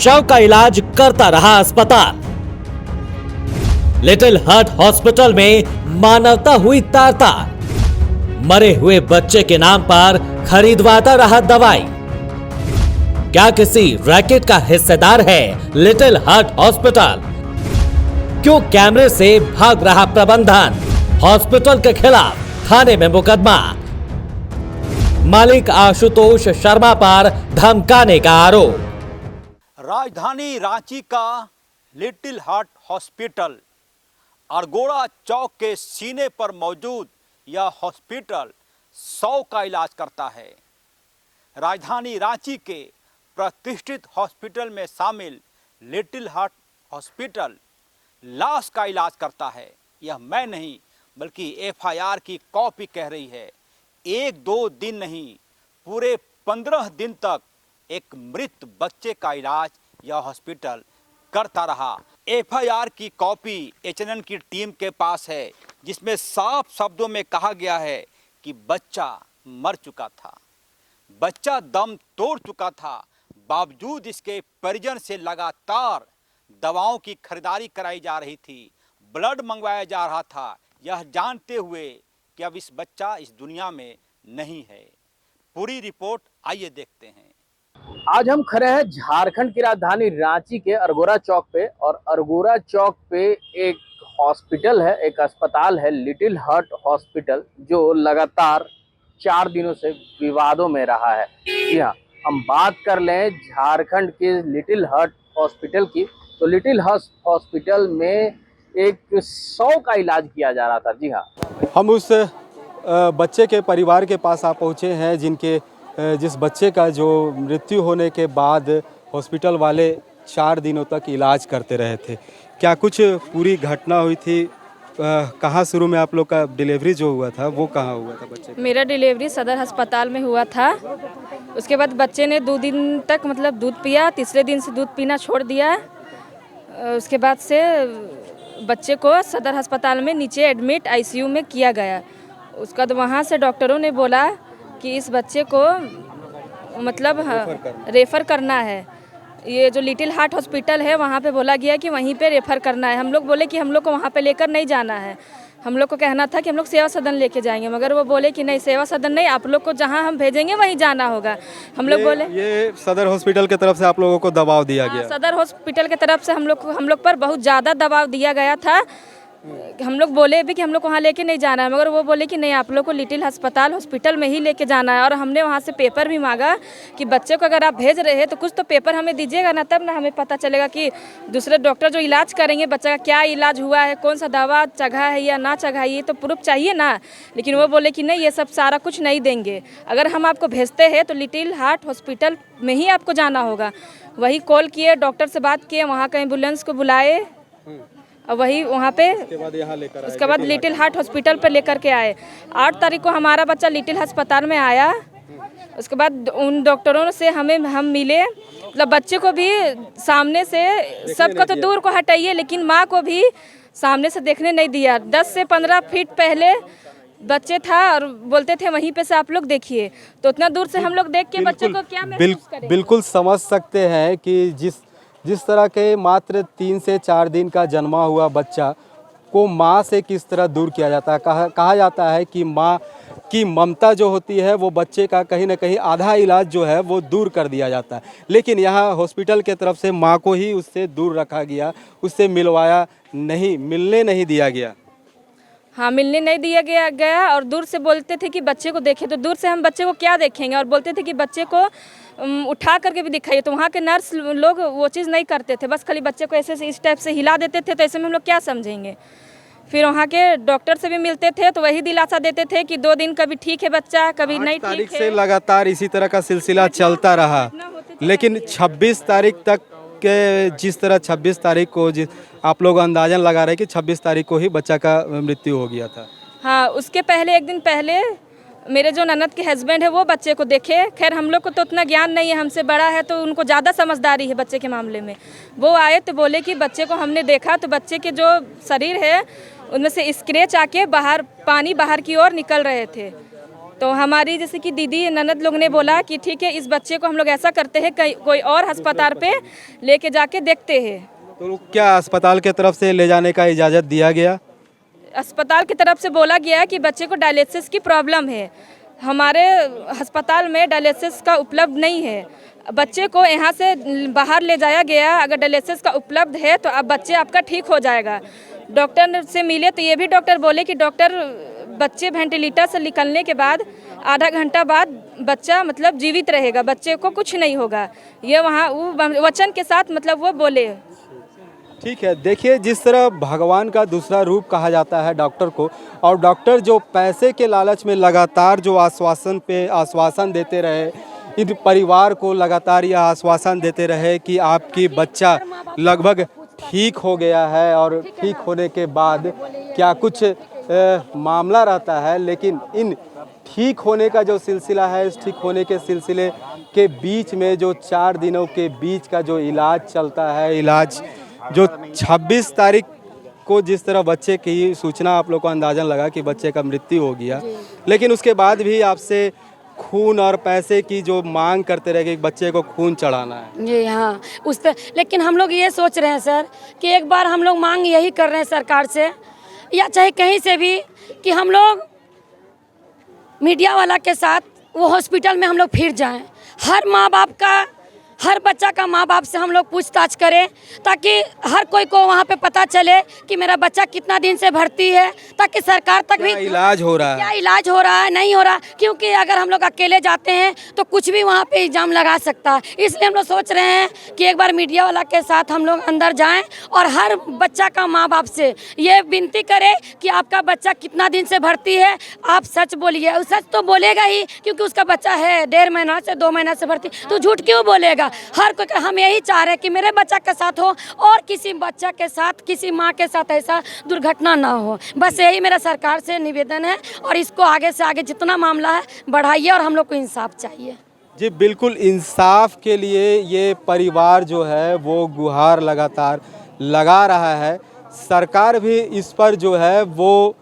शव का इलाज करता रहा अस्पताल। लिटिल हार्ट हॉस्पिटल में मानवता हुई तार तार। मरे हुए बच्चे के नाम पर खरीदवाता रहा दवाई। क्या किसी रैकेट का हिस्सेदार है लिटिल हार्ट हॉस्पिटल? क्यों कैमरे से भाग रहा प्रबंधन? हॉस्पिटल के खिलाफ थाने में मुकदमा। मालिक आशुतोष शर्मा पर धमकाने का आरोप। राजधानी रांची का लिटिल हार्ट हॉस्पिटल, अरगोड़ा चौक के सीने पर मौजूद यह हॉस्पिटल 100 का इलाज करता है। राजधानी रांची के प्रतिष्ठित हॉस्पिटल में शामिल लिटिल हार्ट हॉस्पिटल लाश का इलाज करता है। यह मैं नहीं बल्कि एफआईआर की कॉपी कह रही है। 1-2 दिन नहीं, पूरे 15 दिन तक एक मृत बच्चे का इलाज यह हॉस्पिटल करता रहा। एफआईआर की कॉपी एचएनएन की टीम के पास है, जिसमें साफ शब्दों में कहा गया है कि बच्चा मर चुका था, बच्चा दम तोड़ चुका था। बावजूद इसके परिजन से लगातार दवाओं की खरीदारी कराई जा रही थी, ब्लड मंगवाया जा रहा था, यह जानते हुए कि अब इस बच्चा इस दुनिया में नहीं है। पूरी रिपोर्ट आइए देखते हैं। आज हम खड़े हैं झारखंड की राजधानी रांची के अरगोड़ा चौक पे, और अरगोड़ा चौक पे एक हॉस्पिटल है, एक अस्पताल है लिटिल हार्ट हॉस्पिटल, जो लगातार 4 दिनों से विवादों में रहा है। जी हाँ, हम बात कर लें झारखंड के लिटिल हार्ट हॉस्पिटल की, तो लिटिल हार्ट हॉस्पिटल में एक 100 का इलाज किया जा रहा था। जी हाँ, हम उस बच्चे के परिवार के पास आ पहुँचे हैं जिस बच्चे का जो मृत्यु होने के बाद हॉस्पिटल वाले 4 दिनों तक इलाज करते रहे थे। क्या कुछ पूरी घटना हुई थी? कहाँ शुरू में आप लोग का डिलीवरी जो हुआ था वो कहाँ हुआ था बच्चे का? मेरा डिलीवरी सदर अस्पताल में हुआ था। उसके बाद बच्चे ने 2 दिन तक मतलब दूध पिया, तीसरे दिन से दूध पीना छोड़ दिया। उसके बाद से बच्चे को सदर अस्पताल में नीचे एडमिट आईसीयू में किया गया। उसके बाद वहाँ से डॉक्टरों ने बोला कि इस बच्चे को मतलब रेफ़र करना है। ये जो लिटिल हार्ट हॉस्पिटल है वहाँ पे बोला गया कि वहीं पे रेफ़र करना है। हम लोग बोले कि हम लोग को वहाँ पे लेकर नहीं जाना है, हम लोग को कहना था कि हम लोग सेवा सदन लेके जाएंगे, मगर वो बोले कि नहीं, सेवा सदन नहीं, आप लोग को जहाँ हम भेजेंगे वहीं जाना होगा। हम लोग बोले ये सदर हॉस्पिटल की तरफ से आप लोगों को दबाव दिया गया? सदर हॉस्पिटल की तरफ से हम लोग पर बहुत ज़्यादा दबाव दिया गया था। हम लोग बोले भी कि हम लोग को वहाँ लेके नहीं जाना है, मगर वो बोले कि नहीं, आप लोग को लिटिल अस्पताल हॉस्पिटल में ही लेके जाना है। और हमने वहाँ से पेपर भी मांगा कि बच्चे को अगर आप भेज रहे हैं तो कुछ तो पेपर हमें दीजिएगा ना, तब ना हमें पता चलेगा कि दूसरे डॉक्टर जो इलाज करेंगे बच्चे का क्या इलाज हुआ है, कौन सा दवा चढ़ा है या ना चढ़ा है, ये तो प्रूफ चाहिए ना। लेकिन वो बोले कि नहीं, ये सब सारा कुछ नहीं देंगे, अगर हम आपको भेजते हैं तो लिटिल हार्ट हॉस्पिटल में ही आपको जाना होगा। वही कॉल किए, डॉक्टर से बात किए, वहाँ का एम्बुलेंस को बुलाए और वही वहाँ पे उसके बाद लिटिल हार्ट हॉस्पिटल पर लेकर के आए। 8 तारीख को हमारा बच्चा लिटिल अस्पताल में आया। उसके बाद उन डॉक्टरों से हम मिले, मतलब बच्चे को भी सामने से, सबको तो दूर को हटाइए, लेकिन माँ को भी सामने से देखने नहीं दिया। 10 से 15 फीट पहले बच्चे था और बोलते थे वहीं पे से आप लोग देखिए, तो उतना दूर से हम लोग देख के बच्चे को क्या महसूस करें? बिल्कुल समझ सकते हैं कि जिस तरह के मात्र 3 से 4 दिन का जन्मा हुआ बच्चा को माँ से किस तरह दूर किया जाता है। कहा जाता है कि माँ की ममता जो होती है वो बच्चे का कहीं ना कहीं आधा इलाज जो है वो दूर कर दिया जाता है, लेकिन यहाँ हॉस्पिटल के तरफ से माँ को ही उससे दूर रखा गया, उससे मिलने नहीं दिया गया। हाँ, मिलने नहीं दिया गया और दूर से बोलते थे कि बच्चे को देखें, तो दूर से हम बच्चे को क्या देखेंगे, और बोलते थे कि बच्चे को उठा करके भी दिखाइए, तो वहाँ के नर्स लोग वो चीज़ नहीं करते थे, बस खाली बच्चे को ऐसे इस टाइप से हिला देते थे, तो ऐसे में हम लोग क्या समझेंगे। फिर वहाँ के डॉक्टर से भी मिलते थे तो वही दिलासा देते थे कि 2 दिन कभी ठीक है बच्चा, कभी नहीं ठीक है। से लगातार इसी तरह का सिलसिला चलता रहा, लेकिन 26 तारीख तक के जिस तरह 26 तारीख को आप लोग अंदाजन लगा रहे कि 26 तारीख को ही बच्चा का मृत्यु हो गया था। हाँ, उसके पहले 1 दिन पहले मेरे जो ननद के हस्बैंड है वो बच्चे को देखे। खैर हम लोग को तो उतना ज्ञान नहीं है, हमसे बड़ा है तो उनको ज़्यादा समझदारी है बच्चे के मामले में। वो आए तो बोले कि बच्चे को हमने देखा तो बच्चे के जो शरीर है उनमें से स्क्रैच आके बाहर, पानी बाहर की ओर निकल रहे थे। तो हमारी जैसे कि दीदी ननद लोग ने बोला कि ठीक है, इस बच्चे को हम लोग ऐसा करते हैं, कोई और अस्पताल पे लेके जाके देखते हैं। तो क्या अस्पताल के तरफ से ले जाने का इजाज़त दिया गया? अस्पताल की तरफ से बोला गया है कि बच्चे को डायलिसिस की प्रॉब्लम है। हमारे अस्पताल में डायलिसिस का उपलब्ध नहीं है। बच्चे को यहाँ से बाहर ले जाया गया, अगर डायलिसिस का उपलब्ध है तो अब बच्चे आपका ठीक हो जाएगा। डॉक्टर से मिले तो ये भी डॉक्टर बोले कि डॉक्टर बच्चे वेंटिलेटर से निकलने के बाद आधा घंटा बाद बच्चा मतलब जीवित रहेगा, बच्चे को कुछ नहीं होगा। ये वहाँ वचन के साथ मतलब वो बोले। ठीक है, देखिए जिस तरह भगवान का दूसरा रूप कहा जाता है डॉक्टर को, और डॉक्टर जो पैसे के लालच में लगातार जो आश्वासन पे आश्वासन देते रहे, इन परिवार को लगातार यह आश्वासन देते रहे कि आपकी बच्चा लगभग ठीक हो गया है, और ठीक होने के बाद क्या कुछ मामला रहता है, लेकिन इन ठीक होने का जो सिलसिला है, इस ठीक होने के सिलसिले के बीच में जो 4 दिनों के बीच का जो इलाज चलता है, इलाज जो 26 तारीख को जिस तरह बच्चे की सूचना आप लोग को अंदाज़न लगा कि बच्चे का मृत्यु हो गया, लेकिन उसके बाद भी आपसे खून और पैसे की जो मांग करते रहे कि बच्चे को खून चढ़ाना है। जी हाँ, उस पर लेकिन हम लोग ये सोच रहे हैं सर कि एक बार हम लोग मांग यही कर रहे हैं सरकार से या चाहे कहीं से भी कि हम लोग मीडिया वाला के साथ वो हॉस्पिटल में हम लोग फिर जाएं। हर माँ बाप का, हर बच्चा का माँ बाप से हम लोग पूछताछ करें ताकि हर कोई को वहाँ पे पता चले कि मेरा बच्चा कितना दिन से भर्ती है, ताकि सरकार तक भी इलाज हो रहा है, क्या इलाज हो रहा है, नहीं हो रहा। क्योंकि अगर हम लोग अकेले जाते हैं तो कुछ भी वहाँ पे इल्ज़ाम लगा सकता है। इसलिए हम लोग सोच रहे हैं कि एक बार मीडिया वाला के साथ हम लोग अंदर जाएं और हर बच्चा का माँ बाप से ये विनती करें कि आपका बच्चा कितना दिन से भर्ती है, आप सच बोलिए। सच तो बोलेगा ही क्योंकि उसका बच्चा है 1.5 महीना से 2 महीना से भर्ती, तो झूठ क्यों बोलेगा। हर कोई, हम यही चाह रहे हैं कि मेरे बच्चा के साथ हो और किसी बच्चा के साथ, किसी माँ के साथ ऐसा दुर्घटना ना हो। बस यही मेरा सरकार से निवेदन है, और इसको आगे से आगे जितना मामला है बढ़ाइए, और हम लोग को इंसाफ चाहिए। जी बिल्कुल, इंसाफ के लिए ये परिवार जो है वो गुहार लगातार लगा रहा है। सरकार भी इस पर जो है वो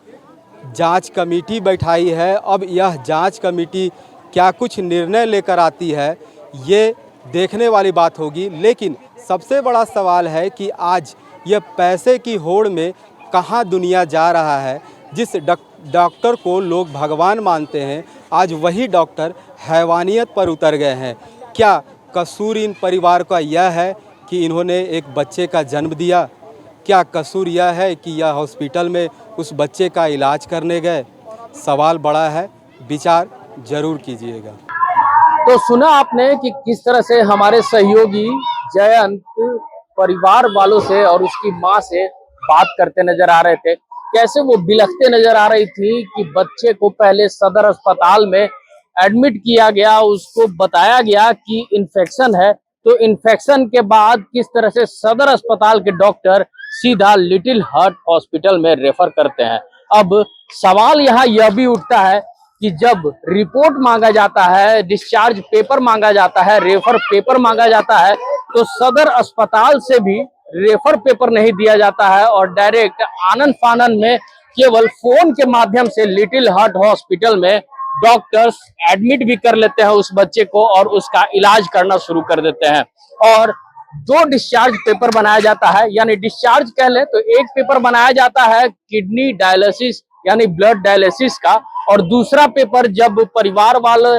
जांच कमेटी बैठाई है। अब यह जांच कमेटी क्या कुछ निर्णय लेकर आती है, ये देखने वाली बात होगी। लेकिन सबसे बड़ा सवाल है कि आज यह पैसे की होड़ में कहाँ दुनिया जा रहा है। जिस डॉक्टर को लोग भगवान मानते हैं, आज वही डॉक्टर हैवानियत पर उतर गए हैं। क्या कसूर इन परिवार का यह है कि इन्होंने एक बच्चे का जन्म दिया? क्या कसूर यह है कि यह हॉस्पिटल में उस बच्चे का इलाज करने गए? सवाल बड़ा है, विचार जरूर कीजिएगा। तो सुना आपने कि किस तरह से हमारे सहयोगी जयंत परिवार वालों से और उसकी मां से बात करते नजर आ रहे थे। कैसे वो बिलखते नजर आ रही थी कि बच्चे को पहले सदर अस्पताल में एडमिट किया गया, उसको बताया गया कि इन्फेक्शन है, तो इन्फेक्शन के बाद किस तरह से सदर अस्पताल के डॉक्टर सीधा लिटिल हार्ट हॉस्पिटल में रेफर करते हैं। अब सवाल यहाँ यह भी उठता है कि जब रिपोर्ट मांगा जाता है, डिस्चार्ज पेपर मांगा जाता है, रेफर पेपर मांगा जाता है, तो सदर अस्पताल से भी रेफर पेपर नहीं दिया जाता है और डायरेक्ट आनन फानन में केवल फोन के माध्यम से लिटिल हार्ट हॉस्पिटल में डॉक्टर्स एडमिट भी कर लेते हैं उस बच्चे को और उसका इलाज करना शुरू कर देते हैं। और 2 डिस्चार्ज पेपर बनाया जाता है, यानी डिस्चार्ज कह ले तो एक पेपर बनाया जाता है किडनी डायलिसिस यानी ब्लड डायलिसिस का, और दूसरा पेपर जब परिवार वाले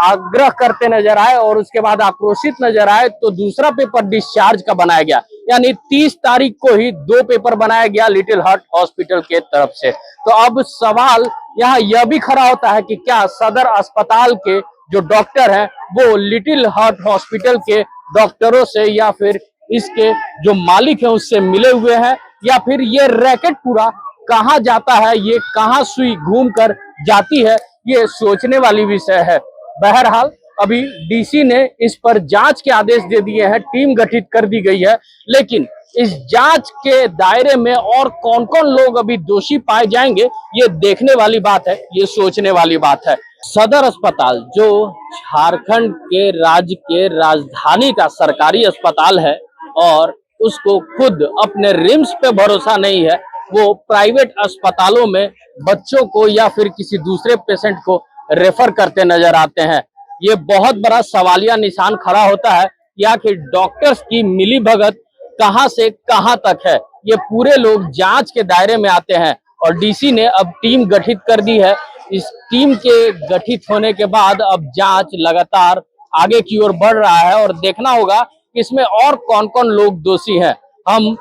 आग्रह करते नजर आए और उसके बाद आक्रोशित नजर आए तो दूसरा पेपर डिस्चार्ज का बनाया गया। यानी 30 तारीख को ही 2 पेपर बनाया गया लिटिल हार्ट हॉस्पिटल के तरफ से। तो अब सवाल यहाँ यह भी खड़ा होता है कि क्या सदर अस्पताल के जो डॉक्टर हैं वो लिटिल हार्ट हॉस्पिटल के डॉक्टरों से या फिर इसके जो मालिक हैं उससे मिले हुए हैं, या फिर ये रैकेट पूरा कहाँ जाता है, ये कहाँ सुई घूम कर जाती है, ये सोचने वाली विषय है। बहरहाल अभी डीसी ने इस पर जांच के आदेश दे दिए हैं, टीम गठित कर दी गई है, लेकिन इस जांच के दायरे में और कौन कौन लोग अभी दोषी पाए जाएंगे ये देखने वाली बात है, ये सोचने वाली बात है। सदर अस्पताल जो झारखंड के राज्य के राजधानी का सरकारी अस्पताल है और उसको खुद अपने रिम्स पे भरोसा नहीं है, वो प्राइवेट अस्पतालों में बच्चों को या फिर किसी दूसरे पेशेंट को रेफर करते नजर आते हैं। ये बहुत बड़ा सवालिया निशान खड़ा होता है कि आखिर डॉक्टर्स की मिलीभगत कहां से कहां तक है। ये पूरे लोग जांच के दायरे में आते हैं और डीसी ने अब टीम गठित कर दी है। इस टीम के गठित होने के बाद अब जांच लगातार आगे की ओर बढ़ रहा है और देखना होगा कि इसमें और कौन कौन लोग दोषी हैं। हम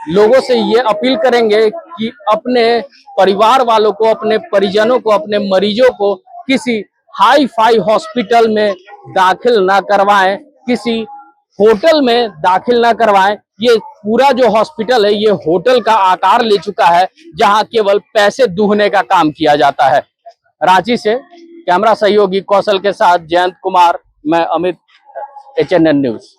लोगों से ये अपील करेंगे कि अपने परिवार वालों को, अपने परिजनों को, अपने मरीजों को किसी हाई फाई हॉस्पिटल में दाखिल ना करवाएं, किसी होटल में दाखिल ना करवाएं। ये पूरा जो हॉस्पिटल है ये होटल का आकार ले चुका है, जहां केवल पैसे दूहने का काम किया जाता है। रांची से कैमरा सहयोगी कौशल के साथ जयंत कुमार, मैं अमित, HNN न्यूज।